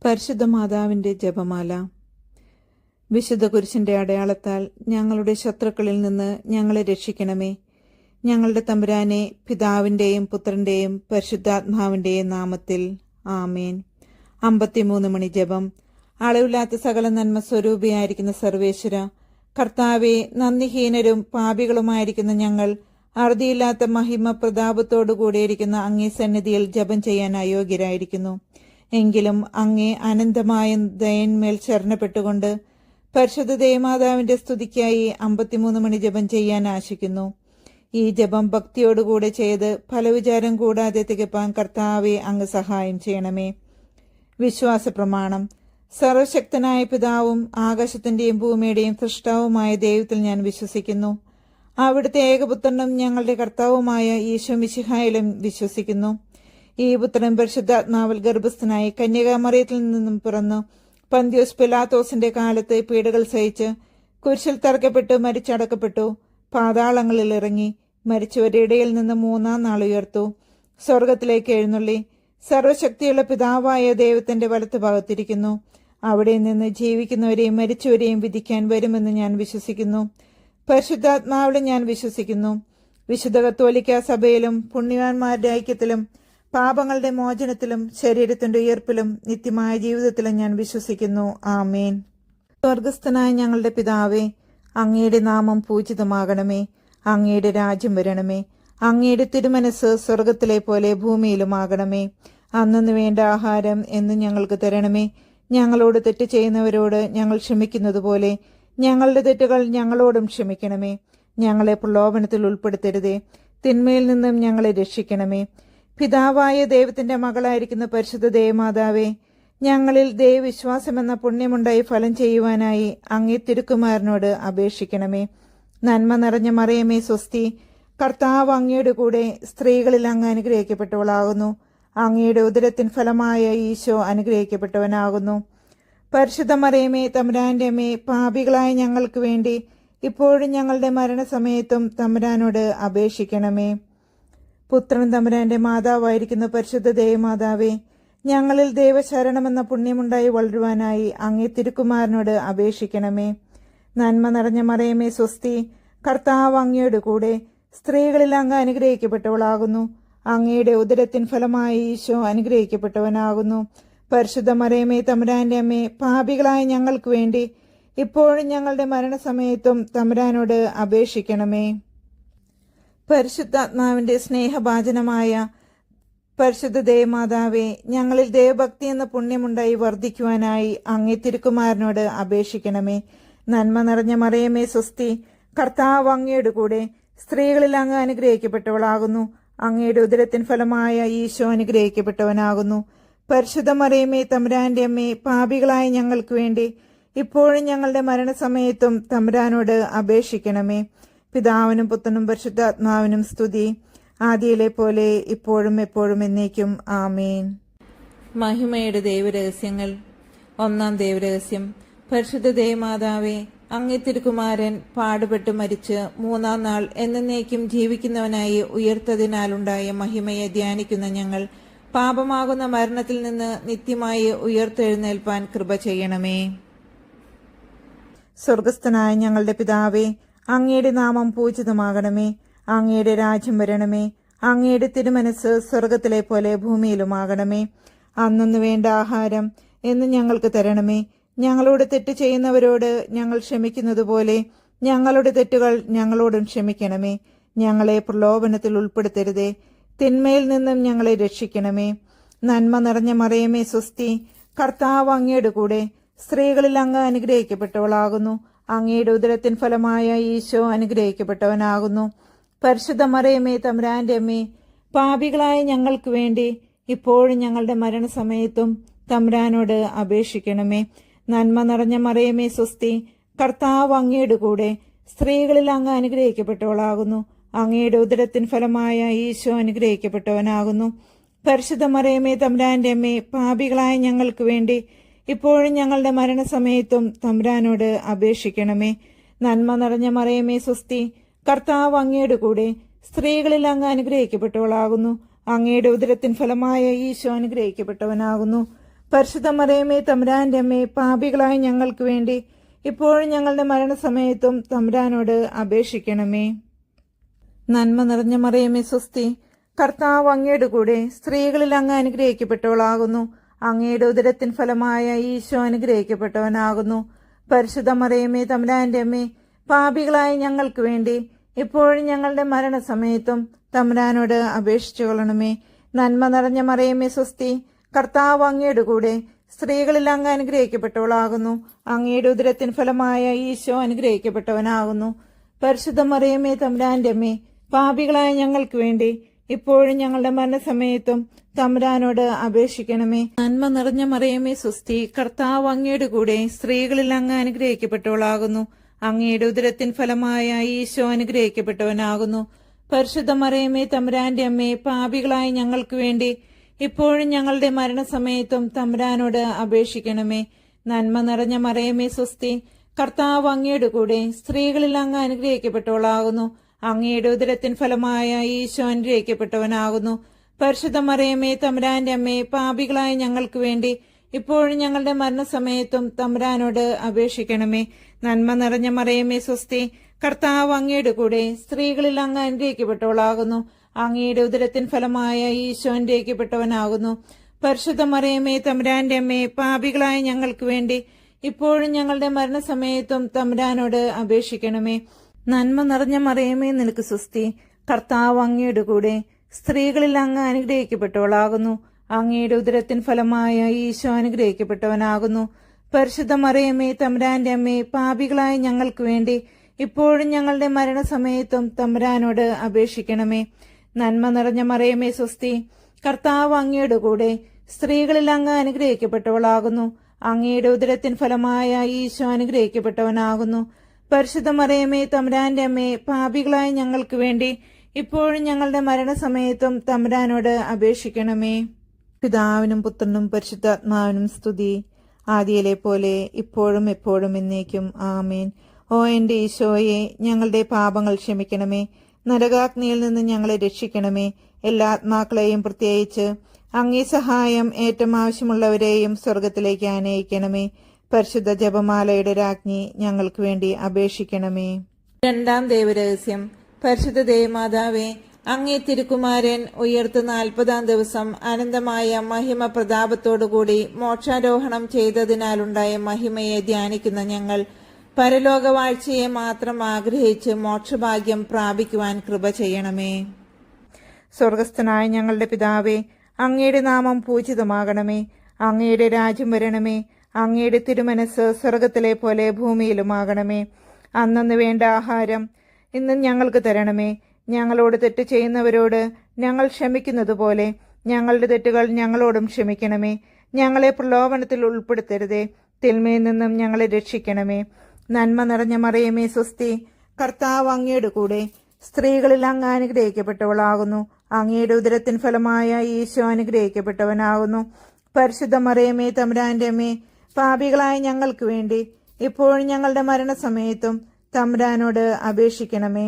പരിശുദ്ധ മാതാവിന്റെ ജപമാല. വിശുദ്ധ കുരിശിന്റെ അടയാളത്താൽ ഞങ്ങളുടെ ശത്രുക്കളിൽ നിന്ന് ഞങ്ങളെ രക്ഷിക്കണമേ. ഞങ്ങളുടെ തമ്പുരാനെ, പിതാവിന്റെയും പുത്രന്റെയും പരിശുദ്ധാത്മാവിന്റെയും നാമത്തിൽ ആമേൻ. 53 മണി ജപം. അളവില്ലാത്ത സകല നന്മ സ്വരൂപിയായിരിക്കുന്ന സർവേശ്വര, കർത്താവെ, നന്ദിഹീനരും പാപികളുമായിരിക്കുന്ന ഞങ്ങൾ അറുതിയില്ലാത്ത മഹിമ പ്രതാപത്തോടുകൂടിയിരിക്കുന്ന അങ്ങേ സന്നിധിയിൽ ജപം ചെയ്യാൻ അയോഗ്യരായിരിക്കുന്നു. എങ്കിലും അങ്ങേ അനന്തമായ ദയന്മേൽ ശരണപ്പെട്ടുകൊണ്ട് പരിശുദ്ധ ദേവമാതാവിന്റെ സ്തുതിക്കായി 53 മണി ജപം ചെയ്യാൻ ആശിക്കുന്നു. ഈ ജപം ഭക്തിയോടുകൂടെ ചെയ്ത് ഫലവിചാരം കൂടാതെ തികപ്പാൻ കർത്താവെ അങ്ങ് സഹായം ചെയ്യണമേ. വിശ്വാസ പ്രമാണം. സർവശക്തനായ പിതാവും ആകാശത്തിന്റെയും ഭൂമിയുടെയും സൃഷ്ടാവുമായ ദൈവത്തിൽ ഞാൻ വിശ്വസിക്കുന്നു. അവിടുത്തെ ഏകപുത്രനും ഞങ്ങളുടെ കർത്താവുമായ ഈശോ മിശിഹായിലും വിശ്വസിക്കുന്നു. ഈ പുത്രൻ പരിശുദ്ധാത്മാവിൽ ഗർഭസ്ഥനായി കന്യകാമറിയത്തിൽ നിന്നും പിറന്നു പന്തിയോസ് പിലാത്തോസിന്റെ കാലത്ത് പീഡകൾ സഹിച്ച് കുരിശിൽ തറക്കപ്പെട്ടു മരിച്ചടക്കപ്പെട്ടു. പാതാളങ്ങളിൽ ഇറങ്ങി മരിച്ചവരുടെ ഇടയിൽ നിന്ന് 3-ാം നാൾ ഉയർത്തു. സ്വർഗത്തിലേക്ക് എഴുന്നള്ളി സർവശക്തിയുള്ള പിതാവായ ദൈവത്തിന്റെ വലത്ത് ഭാഗത്തിരിക്കുന്നു. അവിടെ നിന്ന് ജീവിക്കുന്നവരെയും മരിച്ചവരെയും വിധിക്കാൻ വരുമെന്ന് ഞാൻ വിശ്വസിക്കുന്നു. പരിശുദ്ധാത്മാവിലും ഞാൻ വിശ്വസിക്കുന്നു. വിശുദ്ധ കത്തോലിക്ക സഭയിലും പുണ്യവാന്മാരുടെ ഐക്യത്തിലും പാപങ്ങളുടെ മോചനത്തിലും ശരീരത്തിന്റെ ഉയർപ്പിലും നിത്യമായ ജീവിതത്തിലും ഞാൻ വിശ്വസിക്കുന്നു. ആമേൻ. സ്വർഗസ്ഥനായ ഞങ്ങളുടെ പിതാവേ, അങ്ങയുടെ നാമം പൂജിതമാകണമേ. അങ്ങയുടെ രാജ്യം വരണമേ. അങ്ങയുടെ തിരുമനസ് സ്വർഗത്തിലെ പോലെ ഭൂമിയിലുമാകണമേ. അന്നു വേണ്ട ആഹാരം എന്നും ഞങ്ങൾക്ക് തരണമേ. ഞങ്ങളോട് തെറ്റ് ചെയ്യുന്നവരോട് ഞങ്ങൾ ക്ഷമിക്കുന്നത് പോലെ ഞങ്ങളുടെ തെറ്റുകൾ ഞങ്ങളോടും ക്ഷമിക്കണമേ. ഞങ്ങളെ പ്രലോഭനത്തിൽ ഉൾപ്പെടുത്തരുതേ, തിന്മയിൽ നിന്നും ഞങ്ങളെ രക്ഷിക്കണമേ. പിതാവായ ദൈവത്തിന്റെ മകളായിരിക്കുന്ന പരിശുദ്ധ ദേവമാതാവേ, ഞങ്ങളിൽ ദൈവവിശ്വാസമെന്ന പുണ്യമുണ്ടായി ഫലം ചെയ്യുവാനായി അങ്ങേ തിരുക്കുമാരനോട് അപേക്ഷിക്കണമേ. നന്മ നിറഞ്ഞ മറിയമേ സ്വസ്തി, കർത്താവ് അങ്ങയുടെ കൂടെ സ്ത്രീകളിൽ അങ്ങ് അനുഗ്രഹിക്കപ്പെട്ടവളാകുന്നു. അങ്ങയുടെ ഉദരത്തിൻ ഫലമായ ഈശോ അനുഗ്രഹിക്കപ്പെട്ടവനാകുന്നു. പരിശുദ്ധ മറിയമേ, തമ്പുരാന്റെ അമ്മേ, പാപികളായ ഞങ്ങൾക്ക് വേണ്ടി ഇപ്പോഴും ഞങ്ങളുടെ മരണസമയത്തും തമ്പുരാനോട് അപേക്ഷിക്കണമേ. പുത്രൻ തമ്പുരാന്റെ മാതാവായിരിക്കുന്ന പരിശുദ്ധ ദേവമാതാവേ, ഞങ്ങളിൽ ദൈവശരണമെന്ന പുണ്യമുണ്ടായി വളരുവാനായി അങ്ങേ തിരുക്കുമാരനോട് അപേക്ഷിക്കണമേ. നന്മ നിറഞ്ഞ മറിയമേ സ്വസ്തി, കർത്താവ് അങ്ങയുടെ കൂടെ സ്ത്രീകളിൽ അങ്ങ് അനുഗ്രഹിക്കപ്പെട്ടവളാകുന്നു. അങ്ങയുടെ ഉദരത്തിൻ ഫലമായി ഈശോ അനുഗ്രഹിക്കപ്പെട്ടവനാകുന്നു. പരിശുദ്ധ മറിയമേ, തമ്പുരാന്റെ അമ്മേ, പാപികളായ ഞങ്ങൾക്ക് വേണ്ടി ഇപ്പോഴും ഞങ്ങളുടെ മരണസമയത്തും തമ്പുരാനോട് അപേക്ഷിക്കണമേ. പരിശുദ്ധാത്മാവിന്റെ സ്നേഹഭാജനമായ പരിശുദ്ധ ദേവമാതാവേ, ഞങ്ങളിൽ ദേവഭക്തി എന്ന പുണ്യമുണ്ടായി വർദ്ധിക്കുവാനായി അങ്ങേ തിരുക്കുമാരനോട് അപേക്ഷിക്കണമേ. നന്മ നിറഞ്ഞ മറിയമേ സ്വസ്തി, കർത്താവ് അങ്ങയുടെ കൂടെ സ്ത്രീകളിൽ അങ്ങ് അനുഗ്രഹിക്കപ്പെട്ടവളാകുന്നു. അങ്ങയുടെ ഉദരത്തിൻ ഫലമായ ഈശോ അനുഗ്രഹിക്കപ്പെട്ടവനാകുന്നു. പരിശുദ്ധ മറിയമേ, തമ്പുരാന്റെ അമ്മേ, പാപികളായ ഞങ്ങൾക്ക് വേണ്ടി ഇപ്പോഴും ഞങ്ങളുടെ മരണസമയത്തും തമ്പുരാനോട് അപേക്ഷിക്കണമേ. പിതാവിനും പുത്രനും പരിശുദ്ധാത്മാവിനും സ്തുതി, ആദിയിലെ പോലെ ഇപ്പോഴും എപ്പോഴും എന്നേക്കും. ആമേൻ. മഹിമയുടെ ദൈവരഹസ്യങ്ങൾ. 1-ാം ദൈവരഹസ്യം. പരിശുദ്ധ ദേവമാതാവേ, അങ്ങേ തിരുക്കുമാരൻ പാടുപെട്ട് മരിച്ച് 3-ാം നാൾ എന്നേക്കും ജീവിക്കുന്നവനായി ഉയർത്തതിനാലുണ്ടായ മഹിമയെ ധ്യാനിക്കുന്ന ഞങ്ങൾ പാപമാകുന്ന മരണത്തിൽ നിന്ന് നിത്യമായി ഉയർത്തെഴുന്നേൽപ്പാൻ കൃപ ചെയ്യണമേ. സ്വർഗസ്ഥനായ ഞങ്ങളുടെ പിതാവേ, അങ്ങയുടെ നാമം പൂജിതമാകണമേ. അങ്ങയുടെ രാജ്യം വരണമേ. അങ്ങയുടെ തിരുമനസ് സ്വർഗത്തിലെ പോലെ ഭൂമിയിലുമാകണമേ. അന്നു വേണ്ട ആഹാരം എന്ന് ഞങ്ങൾക്ക് തരണമേ. ഞങ്ങളോട് തെറ്റ് ചെയ്യുന്നവരോട് ഞങ്ങൾ ക്ഷമിക്കുന്നത് പോലെ ഞങ്ങളുടെ തെറ്റുകൾ ഞങ്ങളോടും ക്ഷമിക്കണമേ. ഞങ്ങളെ പ്രലോഭനത്തിൽ ഉൾപ്പെടുത്തരുതേ, തിന്മയിൽ നിന്നും ഞങ്ങളെ രക്ഷിക്കണമേ. നന്മ നിറഞ്ഞ മറിയമേ സ്വസ്തി, കർത്താവ് അങ്ങയുടെ കൂടെ സ്ത്രീകളിൽ അങ്ങ് അനുഗ്രഹിക്കപ്പെട്ടവളാകുന്നു. അങ്ങയുടെ ഉദരത്തിൻ ഫലമായ ഈശോ അനുഗ്രഹിക്കപ്പെട്ടവനാകുന്നു. പരിശുദ്ധ മറിയമേ, തമ്പുരാന്റെ അമ്മേ, പാപികളായ ഞങ്ങൾക്ക് വേണ്ടി ഇപ്പോഴും ഞങ്ങളുടെ മരണസമയത്തും തമ്പുരാനോട് അപേക്ഷിക്കണമേ. നന്മ നിറഞ്ഞ മറിയമേ സ്വസ്തി, കർത്താവ് അങ്ങയുടെ കൂടെ സ്ത്രീകളിൽ അങ്ങ് അനുഗ്രഹിക്കപ്പെട്ടവളാകുന്നു. അങ്ങയുടെ ഉദരത്തിൻ ഫലമായ ഈശോ അനുഗ്രഹിക്കപ്പെട്ടവനാകുന്നു. പരിശുദ്ധ മറിയമേ, തമ്പുരാന്റെ അമ്മേ, പാപികളായ ഞങ്ങൾക്ക് വേണ്ടി ഇപ്പോഴും ഞങ്ങളുടെ മരണസമയത്തും തമ്പുരാനോട് അപേക്ഷിക്കണമേ. നന്മ നിറഞ്ഞ മറിയമേ സ്വസ്തി, കർത്താവ് അങ്ങയുടെ കൂടെ സ്ത്രീകളിൽ അങ്ങ് അനുഗ്രഹിക്കപ്പെട്ടവളാകുന്നു. അങ്ങയുടെ ഉദരത്തിൻ ഫലമായ ഈശോ അനുഗ്രഹിക്കപ്പെട്ടവനാകുന്നു. പരിശുദ്ധ മറിയമേ തമ്പുരാന്റെ അമ്മേ, പാപികളായ ഞങ്ങൾക്ക് വേണ്ടി ഇപ്പോഴും ഞങ്ങളുടെ മരണസമയത്തും തമ്പുരാനോട് അപേക്ഷിക്കണമേ. നന്മ നിറഞ്ഞ മറിയമേ സ്വസ്തി, കർത്താവ് അങ്ങയുടെ കൂടെ സ്ത്രീകളിൽ അങ്ങ് അനുഗ്രഹിക്കപ്പെട്ടവളാകുന്നു. അങ്ങയുടെ ഉദരത്തിൻ ഫലമായ ഈശോ അനുഗ്രഹിക്കപ്പെട്ടവനാകുന്നു. പരിശുദ്ധ മറിയമേ തമ്പുരാന്റെ അമ്മേ, പാപികളായ ഞങ്ങൾക്ക് വേണ്ടി ഇപ്പോഴും ഞങ്ങളുടെ മരണസമയത്തും തമ്പുരാനോട് അപേക്ഷിച്ചു കൊള്ളണമേ. നന്മ നിറഞ്ഞ മറിയമേ സ്വസ്തി, കർത്താവ് അങ്ങയുടെ കൂടെ സ്ത്രീകളിൽ അങ്ങ് അനുഗ്രഹിക്കപ്പെട്ടവളാകുന്നു. അങ്ങയുടെ ഉദരത്തിൻ ഫലമായ ഈശോ അനുഗ്രഹിക്കപ്പെട്ടവനാകുന്നു. പരിശുദ്ധ മറിയമേ തമ്പുരാന്റെ അമ്മേ, പാപികളായ ഞങ്ങൾക്ക് വേണ്ടി ഇപ്പോഴും ഞങ്ങളുടെ മരണസമയത്തും തമ്പുരാനോട് അപേക്ഷിക്കണമേ. നന്മ നിറഞ്ഞ മറിയമേ സ്വസ്തി, കർത്താവ് അങ്ങയുടെ കൂടെ സ്ത്രീകളിൽ അങ്ങ് അനുഗ്രഹിക്കപ്പെട്ടവളാകുന്നു. അങ്ങയുടെ ഉദരത്തിൻ ഫലമായ ഈശോ അനുഗ്രഹിക്കപ്പെട്ടവനാകുന്നു. പരിശുദ്ധ മറിയമേ തമ്പുരാന്റെ അമ്മേ, പാപികളായ ഞങ്ങൾക്ക് വേണ്ടി ഇപ്പോഴും ഞങ്ങളുടെ മരണസമയത്തും തമ്പുരാനോട് അപേക്ഷിക്കണമേ. നന്മ നിറഞ്ഞ മറിയമേ സ്വസ്തി, കർത്താവ് അങ്ങയുടെ കൂടെ സ്ത്രീകളിൽ അങ്ങ് അനുഗ്രഹിക്കപ്പെട്ടവളാകുന്നു. അങ്ങയുടെ ഉദരത്തിൻ ഫലമായ ഈശോ അനുഗ്രഹിക്കപ്പെട്ടവനാകുന്നു. പരിശുദ്ധ മറിയമേ തമ്പുരാന്റെ അമ്മേ, പാപികളായ ഞങ്ങൾക്ക് വേണ്ടി ഇപ്പോഴും ഞങ്ങളുടെ മരണസമയത്തും തമ്പുരാനോട് അപേക്ഷിക്കണമേ. നന്മ നിറഞ്ഞ മറിയമേ സ്വസ്തി, കർത്താവ് അങ്ങയുടെ കൂടെ സ്ത്രീകളിൽ അങ്ങ് അനുഗ്രഹിക്കപ്പെട്ടവളാകുന്നു. അങ്ങയുടെ ഉദരത്തിൻ ഫലമായ ഈശോ അനുഗ്രഹിക്കപ്പെട്ടവനാകുന്നു. പരിശുദ്ധ മറിയമേ തമ്പുരാന്റെ അമ്മേ, പാപികളായ ഞങ്ങൾക്ക് വേണ്ടി ഇപ്പോഴും ഞങ്ങളുടെ മരണസമയത്തും തമ്പുരാനോട് അപേക്ഷിക്കണമേ. നന്മ നിറഞ്ഞ മറിയമേ നിനക്ക് സ്വസ്തി, കർത്താവ് അങ്ങയുടെ കൂടെ സ്ത്രീകളിൽ അങ്ങ് അനുഗ്രഹിക്കപ്പെട്ടവളാകുന്നു. അങ്ങയുടെ ഉദരത്തിൻ ഫലമായ ഈശോ അനുഗ്രഹിക്കപ്പെട്ടവനാകുന്നു. പരിശുദ്ധ മറിയമേ തമ്പുരാന്റെ അമ്മേ, പാപികളായ ഞങ്ങൾക്ക് വേണ്ടി ഇപ്പോഴും ഞങ്ങളുടെ മരണസമയത്തും തമ്പുരാനോട് അപേക്ഷിക്കണമേ. നന്മ നിറഞ്ഞ മറിയമേ സ്വസ്തി, കർത്താവ് അങ്ങയുടെ കൂടെ സ്ത്രീകളിൽ അങ്ങ് അനുഗ്രഹിക്കപ്പെട്ടവളാകുന്നു. അങ്ങയുടെ ഉദരത്തിൻ ഫലമായ ഈശോ അനുഗ്രഹിക്കപ്പെട്ടവനാകുന്നു. പരിശുദ്ധ മറിയമേ തമ്പുരാന്റെ അമ്മേ, പാപികളായ ഞങ്ങൾക്ക് വേണ്ടി ഇപ്പോഴും ഞങ്ങളുടെ മരണസമയത്തും തമ്പുരാനോട് അപേക്ഷിക്കണമേ. പിതാവിനും പുത്രനും പരിശുദ്ധാത്മാവിനും സ്തുതി, ആദിയിലെ പോലെ ഇപ്പോഴും എപ്പോഴും എന്നേക്കും ആമേൻ. ഓ എന്റെ ഈശോയെ, ഞങ്ങളുടെ പാപങ്ങൾ ക്ഷമിക്കണമേ. നരകാഗ്നിയിൽ നിന്ന് ഞങ്ങളെ രക്ഷിക്കണമേ. എല്ലാ ആത്മാക്കളെയും പ്രത്യേകിച്ച് അങ്ങേ സഹായം ഏറ്റവും ആവശ്യമുള്ളവരെയും സ്വർഗത്തിലേക്ക് ആനയിക്കണമേ. പരിശുദ്ധ ജപമാലയുടെ രാജ്ഞി ഞങ്ങൾക്ക് വേണ്ടി അപേക്ഷിക്കണമേ. രണ്ടാം ദൈവരഹസ്യം. പരിശുദ്ധ ദേവമാതാവേ, അങ്ങേ തിരുക്കുമാരൻ ഉയർത്ത് 40-ാം ദിവസം അനന്തമായ മഹിമ പ്രതാപത്തോടുകൂടി മോക്ഷാരോഹണം ചെയ്തതിനാലുണ്ടായ മഹിമയെ ധ്യാനിക്കുന്ന ഞങ്ങൾ പരലോകവാഴ്ചയെ മാത്രം ആഗ്രഹിച്ച് മോക്ഷഭാഗ്യം പ്രാപിക്കുവാൻ കൃപ ചെയ്യണമേ. സ്വർഗസ്ഥനായ ഞങ്ങളുടെ പിതാവേ, അങ്ങയുടെ നാമം പൂജിതമാകണമേ. അങ്ങയുടെ രാജ്യം വരണമേ. അങ്ങയുടെ തിരുമനസ് സ്വർഗത്തിലെ പോലെ ഭൂമിയിലുമാകണമേ. അന്നന്ന് വേണ്ട ആഹാരം ഇന്ന് ഞങ്ങൾക്ക് തരണമേ. ഞങ്ങളോട് തെറ്റ് ചെയ്യുന്നവരോട് ഞങ്ങൾ ക്ഷമിക്കുന്നത് പോലെ ഞങ്ങളുടെ തെറ്റുകൾ ഞങ്ങളോടും ക്ഷമിക്കണമേ. ഞങ്ങളെ പ്രലോഭനത്തിൽ ഉൾപ്പെടുത്തരുതേ, തിന്മയിൽ നിന്നും ഞങ്ങളെ രക്ഷിക്കണമേ. നന്മ നിറഞ്ഞ മറിയമേ സ്വസ്തി, കർത്താവ് അങ്ങയുടെ കൂടെ സ്ത്രീകളിൽ അങ്ങ് അനുഗ്രഹിക്കപ്പെട്ടവളാകുന്നു. അങ്ങയുടെ ഉദരത്തിൻ ഫലമായ ഈശോ അനുഗ്രഹിക്കപ്പെട്ടവനാകുന്നു. പരിശുദ്ധ മറിയമേ തമ്പുരാന്റെ അമ്മേ, പാപികളായ ഞങ്ങൾക്ക് വേണ്ടി ഇപ്പോഴും ഞങ്ങളുടെ മരണസമയത്തും തമ്പുരാനോട് അപേക്ഷിക്കണമേ.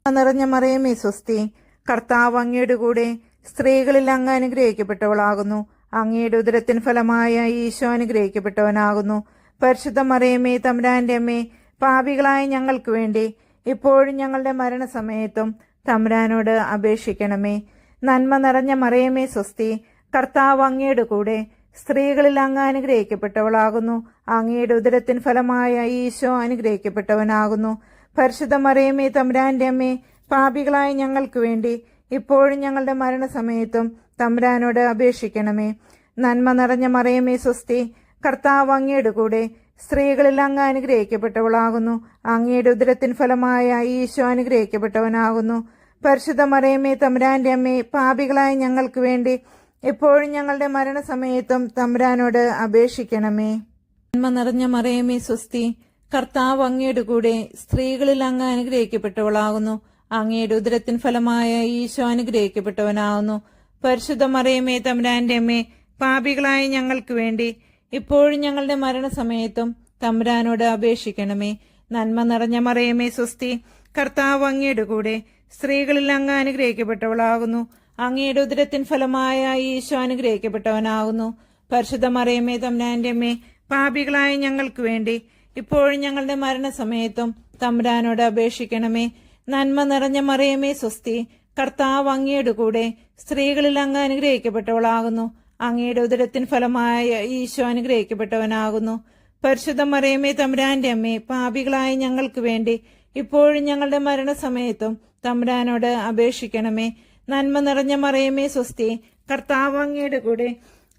നിറഞ്ഞ മറിയമേ സ്വസ്തി, കർത്താവ് അങ്ങയുടെ കൂടെ സ്ത്രീകളിൽ അങ്ങ് അനുഗ്രഹിക്കപ്പെട്ടവളാകുന്നു. അങ്ങയുടെ ഉദരത്തിൻ ഫലമായ ഈശോ അനുഗ്രഹിക്കപ്പെട്ടവനാകുന്നു. പരിശുദ്ധ മറിയമേ തമ്പുരാന്റെ അമ്മേ, പാപികളായ ഞങ്ങൾക്ക് വേണ്ടി ഇപ്പോഴും ഞങ്ങളുടെ മരണസമയത്തും തമ്പുരാനോട് അപേക്ഷിക്കണമേ. നന്മ നിറഞ്ഞ മറിയമേ സ്വസ്തി, കർത്താവ് അങ്ങയുടെ കൂടെ സ്ത്രീകളിൽ അങ്ങ് അനുഗ്രഹിക്കപ്പെട്ടവളാകുന്നു. അങ്ങയുടെ ഉദരത്തിൻ ഫലമായ ഈശോ അനുഗ്രഹിക്കപ്പെട്ടവനാകുന്നു. പരിശുദ്ധ മറിയമേ തമ്പുരാന്റെ അമ്മേ, പാപികളായ ഞങ്ങൾക്ക് വേണ്ടി ഇപ്പോഴും ഞങ്ങളുടെ മരണസമയത്തും തമ്പുരാനോട് അപേക്ഷിക്കണമേ. നന്മ നിറഞ്ഞ മറിയമേ സ്വസ്തി, കർത്താവ് അങ്ങയുടെ കൂടെ സ്ത്രീകളിൽ അങ്ങ് അനുഗ്രഹിക്കപ്പെട്ടവളാകുന്നു. അങ്ങയുടെ ഉദരത്തിൻ ഫലമായ ഈശോ അനുഗ്രഹിക്കപ്പെട്ടവനാകുന്നു. പരിശുദ്ധ മറിയമേ തമ്പുരാന്റെ അമ്മേ, പാപികളായ ഞങ്ങൾക്ക് വേണ്ടി ഇപ്പോഴും ഞങ്ങളുടെ മരണസമയത്തും തമ്പുരാനോട് അപേക്ഷിക്കണമേ. നന്മ നിറഞ്ഞ മറിയമേ സ്വസ്തി, കർത്താവ് അങ്ങയുടെ കൂടെ സ്ത്രീകളിൽ അങ്ങ് അനുഗ്രഹിക്കപ്പെട്ടവളാകുന്നു. അങ്ങയുടെ ഉദരത്തിൻ ഫലമായ ഈശോ അനുഗ്രഹിക്കപ്പെട്ടവനാകുന്നു. പരിശുദ്ധ മറിയമേ തമ്പുരാന്റെ അമ്മേ, പാപികളായ ഞങ്ങൾക്ക് വേണ്ടി ഇപ്പോഴും ഞങ്ങളുടെ മരണസമയത്തും തമ്പുരാനോട് അപേക്ഷിക്കണമേ. നന്മ നിറഞ്ഞ മറിയമേ സ്വസ്തി, കർത്താവ് അങ്ങയുടെ കൂടെ സ്ത്രീകളിൽ അങ്ങ് അനുഗ്രഹിക്കപ്പെട്ടവളാകുന്നു. അങ്ങയുടെ ഉദരത്തിൻ ഫലമായ ഈശോ അനുഗ്രഹിക്കപ്പെട്ടവനാകുന്നു. പരിശുദ്ധ മറിയമേ തമ്പുരാന്റെ അമ്മേ, പാപികളായ ഞങ്ങൾക്ക് വേണ്ടി ഇപ്പോഴും ഞങ്ങളുടെ മരണസമയത്തും തമ്പുരാനോട് അപേക്ഷിക്കണമേ. നന്മ നിറഞ്ഞ മറിയമേ സ്വസ്തി, കർത്താവ് അങ്ങയുടെ കൂടെ സ്ത്രീകളിൽ അങ്ങ് അനുഗ്രഹിക്കപ്പെട്ടവളാകുന്നു. അങ്ങയുടെ ഉദരത്തിൻ ഫലമായ ഈശോ അനുഗ്രഹിക്കപ്പെട്ടവനാകുന്നു. പരിശുദ്ധ മറിയമേ തമ്പുരാന്റെ അമ്മേ, പാപികളായ ഞങ്ങൾക്ക് വേണ്ടി ഇപ്പോഴും ഞങ്ങളുടെ മരണസമയത്തും തമ്പുരാനോട് അപേക്ഷിക്കണമേ. നന്മ നിറഞ്ഞ മറിയമേ സ്വസ്തി, കർത്താവ് അങ്ങയുടെ കൂടെ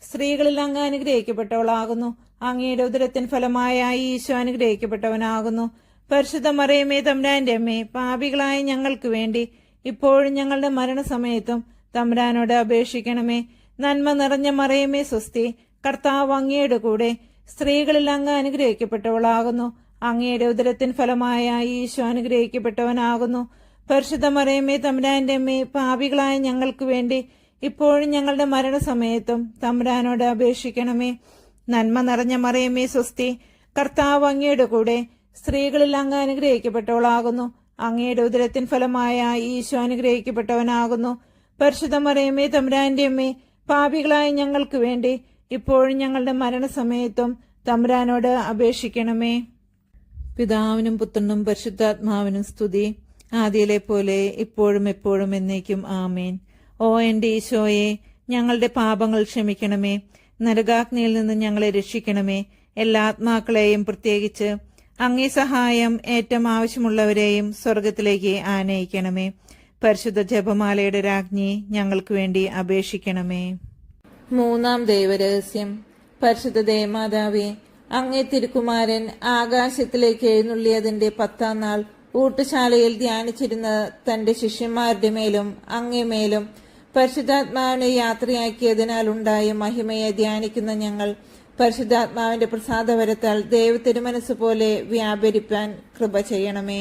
സ്ത്രീകളിൽ അങ്ങ് അനുഗ്രഹിക്കപ്പെട്ടവളാകുന്നു. അങ്ങയുടെ ഉദരത്തിൻ ഫലമായ ഈശോ അനുഗ്രഹിക്കപ്പെട്ടവനാകുന്നു. പരിശുദ്ധ മറിയമേ തമ്പുരാന്റെ അമ്മേ, പാപികളായ ഞങ്ങൾക്ക് വേണ്ടി ഇപ്പോഴും ഞങ്ങളുടെ മരണസമയത്തും തമ്പുരാനോട് അപേക്ഷിക്കണമേ. നന്മ നിറഞ്ഞ മറിയമേ സ്വസ്തി, കർത്താവ് അങ്ങയുടെ കൂടെ സ്ത്രീകളിൽ അങ്ങ് അനുഗ്രഹിക്കപ്പെട്ടവളാകുന്നു. അങ്ങയുടെ ഉദരത്തിൻ ഫലമായ ഈശോ അനുഗ്രഹിക്കപ്പെട്ടവനാകുന്നു. പരിശുദ്ധ മറിയമേ തമ്പുരാന്റെ അമ്മേ, പാപികളായ ഞങ്ങൾക്ക് വേണ്ടി ഇപ്പോഴും ഞങ്ങളുടെ മരണസമയത്തും തമ്പുരാനോട് അപേക്ഷിക്കണമേ. നന്മ നിറഞ്ഞ മറിയമേ സ്വസ്തി, കർത്താവ് അങ്ങയുടെ കൂടെ സ്ത്രീകളിൽ അങ്ങ് അനുഗ്രഹിക്കപ്പെട്ടവളാകുന്നു. അങ്ങയുടെ ഉദരത്തിൻ ഫലമായ ഈശോ അനുഗ്രഹിക്കപ്പെട്ടവനാകുന്നു. പരിശുദ്ധ മറിയമേ തമ്പുരാന്റെ അമ്മേ, പാപികളായ ഞങ്ങൾക്ക് വേണ്ടി ഇപ്പോഴും ഞങ്ങളുടെ മരണസമയത്തും തമ്പുരാനോട് അപേക്ഷിക്കണമേ. പിതാവിനും പുത്രനും പരിശുദ്ധാത്മാവിനും സ്തുതി, ആദിയിലെ പോലെ ഇപ്പോഴും എപ്പോഴും എന്നേക്കും ആമേൻ. ഓ എന്റെ ഈശോയെ, ഞങ്ങളുടെ പാപങ്ങൾ ക്ഷമിക്കണമേ. നരകാഗ്നിയിൽ നിന്ന് ഞങ്ങളെ രക്ഷിക്കണമേ. എല്ലാ ആത്മാക്കളെയും, പ്രത്യേകിച്ച് അങ്ങേ സഹായം ഏറ്റവും ആവശ്യമുള്ളവരെയും സ്വർഗത്തിലേക്ക് ആനയിക്കണമേ. പരിശുദ്ധ ജപമാലയുടെ രാജ്ഞി, ഞങ്ങൾക്ക് വേണ്ടി അപേക്ഷിക്കണമേ. മൂന്നാം ദൈവരഹസ്യം. പരിശുദ്ധ ദേവമാതാവേ, അങ്ങേ തിരുക്കുമാരൻ ആകാശത്തിലേക്ക് എഴുന്നള്ളിയതിന്റെ 10-ാം നാൾ ഊട്ടുശാലയിൽ ധ്യാനിച്ചിരുന്ന തന്റെ ശിഷ്യന്മാരുടെ മേലും അങ്ങേ മേലും പരിശുദ്ധാത്മാവിനെ യാത്രയാക്കിയതിനാൽ ഉണ്ടായ മഹിമയെ ധ്യാനിക്കുന്ന ഞങ്ങൾ പരിശുദ്ധാത്മാവിന്റെ പ്രസാദവരത്താൽ ദൈവത്തിരുമനസ് പോലെ വ്യാപരിപ്പാൻ കൃപ ചെയ്യണമേ.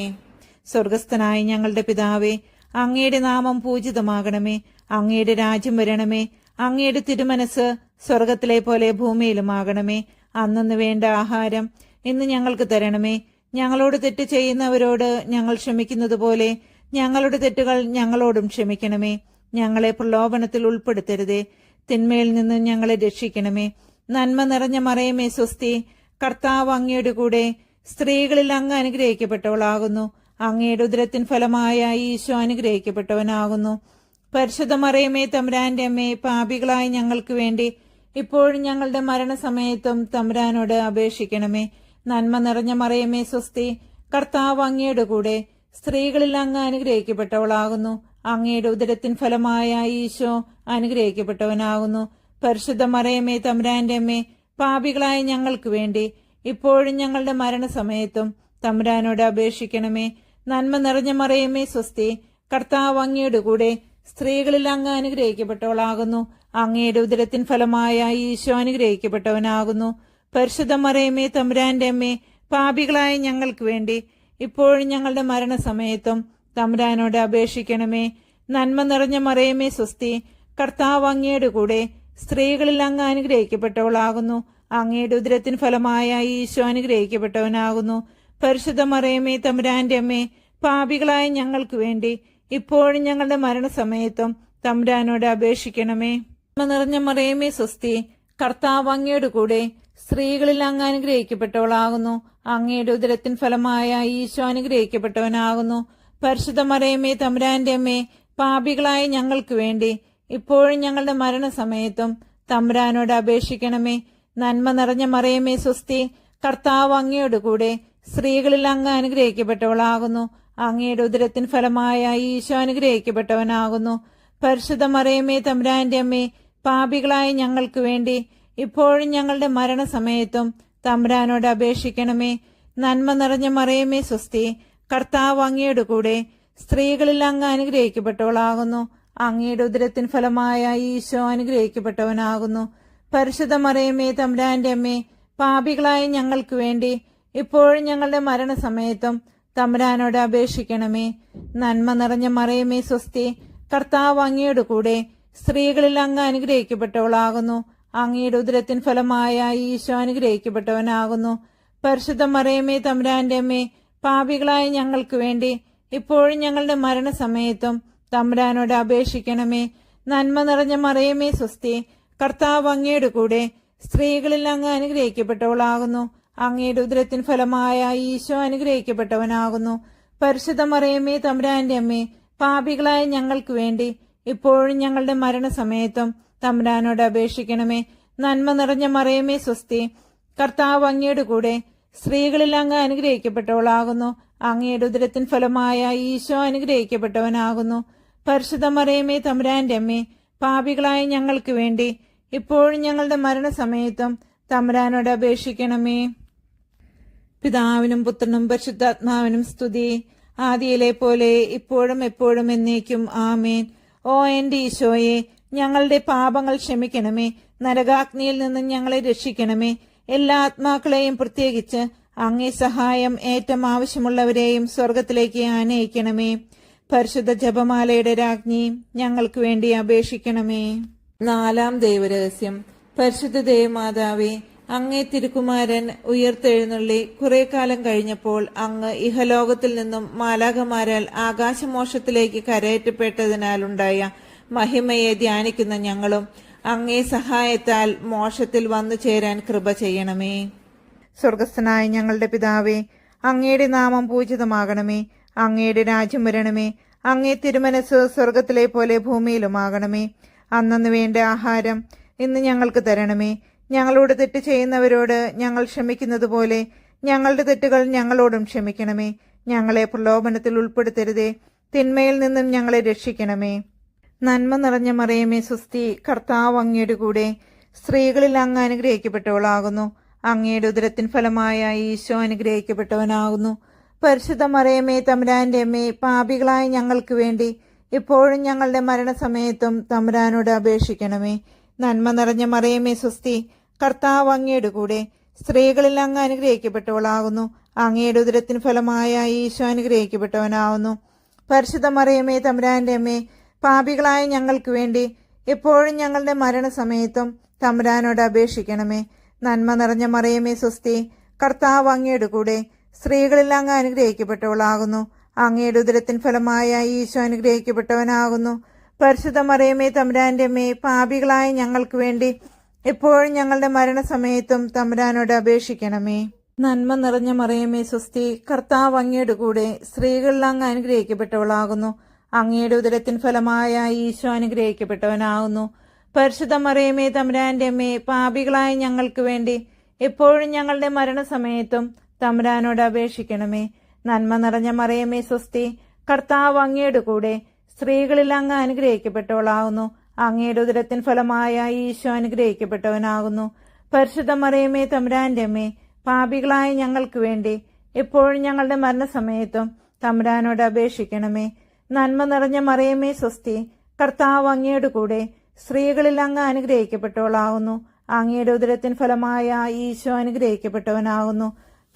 സ്വർഗസ്ഥനായ ഞങ്ങളുടെ പിതാവേ, അങ്ങയുടെ നാമം പൂജിതമാകണമേ. അങ്ങയുടെ രാജ്യം വരണമേ. അങ്ങയുടെ തിരുമനസ് സ്വർഗത്തിലെ പോലെ ഭൂമിയിലുമാകണമേ. അന്നു വേണ്ട ആഹാരം ഇന്ന് ഞങ്ങൾക്ക് തരണമേ. ഞങ്ങളോട് തെറ്റ് ചെയ്യുന്നവരോട് ഞങ്ങൾ ക്ഷമിക്കുന്നത് പോലെ ഞങ്ങളുടെ തെറ്റുകൾ ഞങ്ങളോടും ക്ഷമിക്കണമേ. ഞങ്ങളെ പ്രലോഭനത്തിൽ ഉൾപ്പെടുത്തരുതേ, തിന്മയിൽ നിന്ന് ഞങ്ങളെ രക്ഷിക്കണമേ. നന്മ നിറഞ്ഞ മറിയമേ സ്വസ്തി, കർത്താവ് അങ്ങയുടെ കൂടെ സ്ത്രീകളിൽ അങ്ങ് അനുഗ്രഹിക്കപ്പെട്ടവളാകുന്നു. അങ്ങയുടെ ഉദരത്തിൻ ഫലമായ ഈശോ അനുഗ്രഹിക്കപ്പെട്ടവനാകുന്നു. പരിശുദ്ധ മറിയമേ തമ്പുരാന്റെ അമ്മേ, പാപികളായ ഞങ്ങൾക്ക് വേണ്ടി ഇപ്പോഴും ഞങ്ങളുടെ മരണസമയത്തും തമ്പുരാനോട് അപേക്ഷിക്കണമേ. നന്മ നിറഞ്ഞ മറിയമേ സ്വസ്തി, കർത്താവ് അങ്ങയുടെ കൂടെ സ്ത്രീകളിൽ അങ്ങ് അനുഗ്രഹിക്കപ്പെട്ടവളാകുന്നു. അങ്ങയുടെ ഉദരത്തിൻ ഫലമായ ഈശോ അനുഗ്രഹിക്കപ്പെട്ടവനാകുന്നു. പരിശുദ്ധ മറിയമേ തമ്പുരാന്റെ അമ്മേ, പാപികളായ ഞങ്ങൾക്ക് വേണ്ടി ഇപ്പോഴും ഞങ്ങളുടെ മരണസമയത്തും തമ്പുരാനോട് അപേക്ഷിക്കണമേ. നന്മ നിറഞ്ഞ മറിയമേ സ്വസ്തി, കർത്താവ് അങ്ങയുടെ കൂടെ സ്ത്രീകളിൽ അങ്ങ് അനുഗ്രഹിക്കപ്പെട്ടവളാകുന്നു. അങ്ങയുടെ ഉദരത്തിൻ ഫലമായ ഈശോ അനുഗ്രഹിക്കപ്പെട്ടവനാകുന്നു. പരിശുദ്ധ മറിയമേ തമ്പുരാന്റെ അമ്മേ, പാപികളായ ഞങ്ങൾക്ക് വേണ്ടി ഇപ്പോഴും ഞങ്ങളുടെ മരണസമയത്തും തമ്പുരാനോട് അപേക്ഷിക്കണമേ. നന്മ നിറഞ്ഞ മറിയമേ സ്വസ്തി, കർത്താവ് അങ്ങയുടെ കൂടെ സ്ത്രീകളിൽ അങ്ങ് അനുഗ്രഹിക്കപ്പെട്ടവളാകുന്നു. അങ്ങയുടെ ഉദരത്തിൻ ഫലമായ ഈശോ അനുഗ്രഹിക്കപ്പെട്ടവനാകുന്നു. പരിശുദ്ധ മറിയമേ തമ്പുരാന്റെ അമ്മേ, പാപികളായ ഞങ്ങൾക്ക് വേണ്ടി ഇപ്പോഴും ഞങ്ങളുടെ മരണസമയത്തും തമ്പുരാനോട് അപേക്ഷിക്കണമേ. നന്മ നിറഞ്ഞ മറിയമേ സ്വസ്തി, കർത്താവ് അങ്ങയുടെ കൂടെ സ്ത്രീകളിൽ അങ്ങ് അനുഗ്രഹിക്കപ്പെട്ടവളാകുന്നു. അങ്ങയുടെ ഉദരത്തിൻ ഫലമായ ഈശോ അനുഗ്രഹിക്കപ്പെട്ടവനാകുന്നു. പരിശുദ്ധ മറിയമേ തമ്പുരാന്റെ അമ്മേ, പാപികളായ ഞങ്ങൾക്ക് വേണ്ടി ഇപ്പോഴും ഞങ്ങളുടെ മരണസമയത്തും തമ്പുരാനോട് അപേക്ഷിക്കണമേ. നന്മ നിറഞ്ഞ മറിയമേ സ്വസ്തി, കർത്താവ് അങ്ങയുടെ കൂടെ സ്ത്രീകളിൽ അങ്ങ് അനുഗ്രഹിക്കപ്പെട്ടവളാകുന്നു. അങ്ങയുടെ ഉദരത്തിൻ ഫലമായ ഈശോ അനുഗ്രഹിക്കപ്പെട്ടവനാകുന്നു. പരിശുദ്ധ മറിയമേ തമ്പുരാന്റെ അമ്മേ, പാപികളായ ഞങ്ങൾക്ക് വേണ്ടി ഇപ്പോഴും ഞങ്ങളുടെ മരണസമയത്തും തമ്പുരാനോട് അപേക്ഷിക്കണമേ. നന്മ നിറഞ്ഞ മറിയമേ സ്വസ്തി, കർത്താവ് അങ്ങയുടെ കൂടെ സ്ത്രീകളിൽ അങ്ങ് അനുഗ്രഹിക്കപ്പെട്ടവളാകുന്നു. അങ്ങയുടെ ഉദരത്തിൻ ഫലമായ ഈശോ അനുഗ്രഹിക്കപ്പെട്ടവനാകുന്നു. പരിശുദ്ധ മറിയമേ തമ്പുരാന്റെ അമ്മേ, പാപികളായ ഞങ്ങൾക്ക് വേണ്ടി ഇപ്പോഴും ഞങ്ങളുടെ മരണസമയത്തും തമ്പുരാനോട് അപേക്ഷിക്കണമേ. നന്മ നിറഞ്ഞ മറിയമേ സ്വസ്തി, കർത്താവ് അങ്ങയുടെ കൂടെ സ്ത്രീകളിൽ അങ്ങ് അനുഗ്രഹിക്കപ്പെട്ടവളാകുന്നു. അങ്ങയുടെ ഉദരത്തിൻ ഫലമായ ഈശോ അനുഗ്രഹിക്കപ്പെട്ടവനാകുന്നു. പരിശുദ്ധ മറിയമേ തമ്പുരാന്റെ അമ്മേ, പാപികളായ ഞങ്ങൾക്ക് വേണ്ടി ഇപ്പോഴും ഞങ്ങളുടെ മരണസമയത്തും തമ്പുരാനോട് അപേക്ഷിക്കണമേ. നന്മ നിറഞ്ഞ മറിയമേ സ്വസ്തി, കർത്താവ് അങ്ങയുടെ കൂടെ സ്ത്രീകളിൽ അങ്ങ് അനുഗ്രഹിക്കപ്പെട്ടവളാകുന്നു. അങ്ങയുടെ ഉദരത്തിൻ ഫലമായ ഈശോ അനുഗ്രഹിക്കപ്പെട്ടവനാകുന്നു. പരിശുദ്ധ മറിയമേ, തമ്പുരാന്റെ അമ്മേ, പാപികളായ ഞങ്ങൾക്ക് വേണ്ടി ഇപ്പോഴും ഞങ്ങളുടെ മരണസമയത്തും തമ്പുരാനോട് അപേക്ഷിക്കണമേ. നന്മ നിറഞ്ഞ മറിയമേ, സ്വസ്തി. കർത്താവ് അങ്ങയുടെ കൂടെ സ്ത്രീകളിൽ അങ്ങ് അനുഗ്രഹിക്കപ്പെട്ടവളാകുന്നു. അങ്ങയുടെ ഉദരത്തിൻ ഫലമായ ഈശോ അനുഗ്രഹിക്കപ്പെട്ടവനാകുന്നു. പരിശുദ്ധ മറിയമേ, തമ്പുരാന്റെ അമ്മേ, പാപികളായ ഞങ്ങൾക്ക് വേണ്ടി ഇപ്പോഴും ഞങ്ങളുടെ മരണസമയത്തും തമ്പുരാനോട് അപേക്ഷിക്കണമേ. പിതാവിനും പുത്രനും പരിശുദ്ധാത്മാവിനും സ്തുതി, ആദിയിലെ പോലെ ഇപ്പോഴും എപ്പോഴും എന്നേക്കും ആമേൻ. ഓ എന്റെ ഈശോയെ, ഞങ്ങളുടെ പാപങ്ങൾ ക്ഷമിക്കണമേ. നരകാഗ്നിയിൽ നിന്നും ഞങ്ങളെ രക്ഷിക്കണമേ. എല്ലാ ആത്മാക്കളെയും, പ്രത്യേകിച്ച് അങ്ങേ സഹായം ഏറ്റവും ആവശ്യമുള്ളവരെയും സ്വർഗത്തിലേക്ക് ആനയിക്കണമേ. പരിശുദ്ധ ജപമാലയുടെ രാജ്ഞി, ഞങ്ങൾക്ക് വേണ്ടി അപേക്ഷിക്കണമേ. 4-ാം ദൈവരഹസ്യം. പരിശുദ്ധ ദേവമാതാവേ, അങ്ങേ തിരുക്കുമാരൻ ഉയർത്തെഴുന്നള്ളി കുറെ കാലം കഴിഞ്ഞപ്പോൾ അങ്ങ് ഇഹലോകത്തിൽ നിന്നും മാലാഖമാരാൽ ആകാശമോക്ഷത്തിലേക്ക് കരയേറ്റപ്പെട്ടതിനാലുണ്ടായ മഹിമയെ ധ്യാനിക്കുന്ന ഞങ്ങളും അങ്ങേ സഹായത്താൽ മോക്ഷത്തിൽ വന്നു ചേരാൻ കൃപ ചെയ്യണമേ. സ്വർഗസ്ഥനായ ഞങ്ങളുടെ പിതാവേ, അങ്ങയുടെ നാമം പൂജിതമാകണമേ. അങ്ങയുടെ രാജ്യം വരണമേ. അങ്ങേ തിരുമനസ് സ്വർഗത്തിലെ പോലെ ഭൂമിയിലുമാകണമേ. അന്നന്ന് വേണ്ട ആഹാരം ഇന്ന് ഞങ്ങൾക്ക് തരണമേ. ഞങ്ങളോട് തെറ്റ് ചെയ്യുന്നവരോട് ഞങ്ങൾ ക്ഷമിക്കുന്നത് പോലെ ഞങ്ങളുടെ തെറ്റുകൾ ഞങ്ങളോടും ക്ഷമിക്കണമേ. ഞങ്ങളെ പ്രലോഭനത്തിൽ ഉൾപ്പെടുത്തരുതേ, തിന്മയിൽ നിന്നും ഞങ്ങളെ രക്ഷിക്കണമേ. നന്മ നിറഞ്ഞ മറിയമേ, സ്വസ്തി. കർത്താവ് അങ്ങയുടെ കൂടെ സ്ത്രീകളിൽ അങ്ങ് അനുഗ്രഹിക്കപ്പെട്ടവളാകുന്നു. അങ്ങയുടെ ഉദരത്തിൻ ഫലമായ ഈശോ അനുഗ്രഹിക്കപ്പെട്ടവനാകുന്നു. പരിശുദ്ധ മറിയമേ, തമ്പുരാന്റെ അമ്മേ, പാപികളായ ഞങ്ങൾക്ക് വേണ്ടി ഇപ്പോഴും ഞങ്ങളുടെ മരണസമയത്തും തമ്പുരാനോട് അപേക്ഷിക്കണമേ. നന്മ നിറഞ്ഞ മറിയമേ, സ്വസ്തി. കർത്താവ് അങ്ങയുടെ കൂടെ സ്ത്രീകളിൽ അങ്ങ് അനുഗ്രഹിക്കപ്പെട്ടവളാകുന്നു. അങ്ങയുടെ ഉദരത്തിൻ ഫലമായ ഈശോ അനുഗ്രഹിക്കപ്പെട്ടവനാകുന്നു. പരിശുദ്ധ മറിയമേ, തമ്പുരാന്റെ അമ്മേ, പാപികളായ ഞങ്ങൾക്ക് വേണ്ടി എപ്പോഴും ഞങ്ങളുടെ മരണസമയത്തും തമ്പുരാനോട് അപേക്ഷിക്കണമേ. നന്മ നിറഞ്ഞ മറിയമേ, സ്വസ്തി. കർത്താവ് അങ്ങയുടെ കൂടെ സ്ത്രീകളിൽ അങ്ങ് അനുഗ്രഹിക്കപ്പെട്ടവളാകുന്നു. അങ്ങയുടെ ഉദരത്തിൻ ഫലമായ ഈശോ അനുഗ്രഹിക്കപ്പെട്ടവനാകുന്നു. പരിശുദ്ധ മറിയമേ, തമ്പുരാന്റെ അമ്മേ, പാപികളായ ഞങ്ങൾക്ക് വേണ്ടി എപ്പോഴും ഞങ്ങളുടെ മരണസമയത്തും തമ്പുരാനോട് അപേക്ഷിക്കണമേ. നന്മ നിറഞ്ഞ മറിയമേ, സ്വസ്തി. കർത്താവ് അങ്ങയുടെ കൂടെ സ്ത്രീകളിൽ അങ്ങ് അനുഗ്രഹിക്കപ്പെട്ടവളാകുന്നു. അങ്ങയുടെ ഉദരത്തിൻ ഫലമായ ഈശോ അനുഗ്രഹിക്കപ്പെട്ടവനാകുന്നു. പരിശുദ്ധ മറിയമേ, തമ്പുരാന്റെ അമ്മേ, പാപികളായ ഞങ്ങൾക്ക് വേണ്ടി എപ്പോഴും ഞങ്ങളുടെ മരണസമയത്തും തമ്പുരാനോട് അപേക്ഷിക്കണമേ. നന്മ നിറഞ്ഞ മറിയമേ, സ്വസ്തി. കർത്താവ് അങ്ങയുടെ കൂടെ സ്ത്രീകളിൽ അങ്ങ് അനുഗ്രഹിക്കപ്പെട്ടവളാകുന്നു. അങ്ങയുടെ ഉദരത്തിൻ ഫലമായ ഈശോ അനുഗ്രഹിക്കപ്പെട്ടവനാകുന്നു. പരിശുദ്ധ മറിയമേ, തമ്പുരാന്റെ അമ്മേ, പാപികളായ ഞങ്ങൾക്ക് വേണ്ടി എപ്പോഴും ഞങ്ങളുടെ മരണസമയത്തും തമ്പുരാനോട് അപേക്ഷിക്കണമേ. നന്മ നിറഞ്ഞ മറിയമേ, സ്വസ്തി. കർത്താവ് അങ്ങയുടെ കൂടെ സ്ത്രീകളിൽ അങ്ങ് അനുഗ്രഹിക്കപ്പെട്ടവളാകുന്നു. അങ്ങയുടെ ഉദരത്തിൻ ഫലമായ ഈശോ അനുഗ്രഹിക്കപ്പെട്ടവനാകുന്നു.